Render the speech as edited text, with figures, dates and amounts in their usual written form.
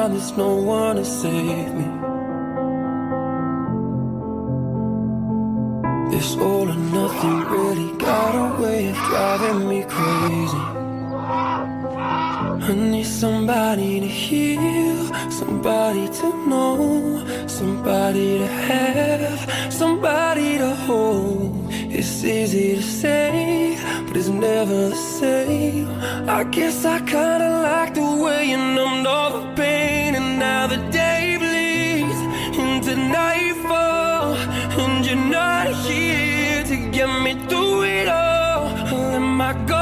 time, there's no one to save me. This all or nothing really got a way of driving me crazy. I need somebody to heal, somebody to know, somebody to have, somebody to hold. It's easy to say, but it's never the same. I guess I kinda like the way you numbed all the pain, and now the day bleeds into nightfall, and you're not here to get me through it all. I let my guard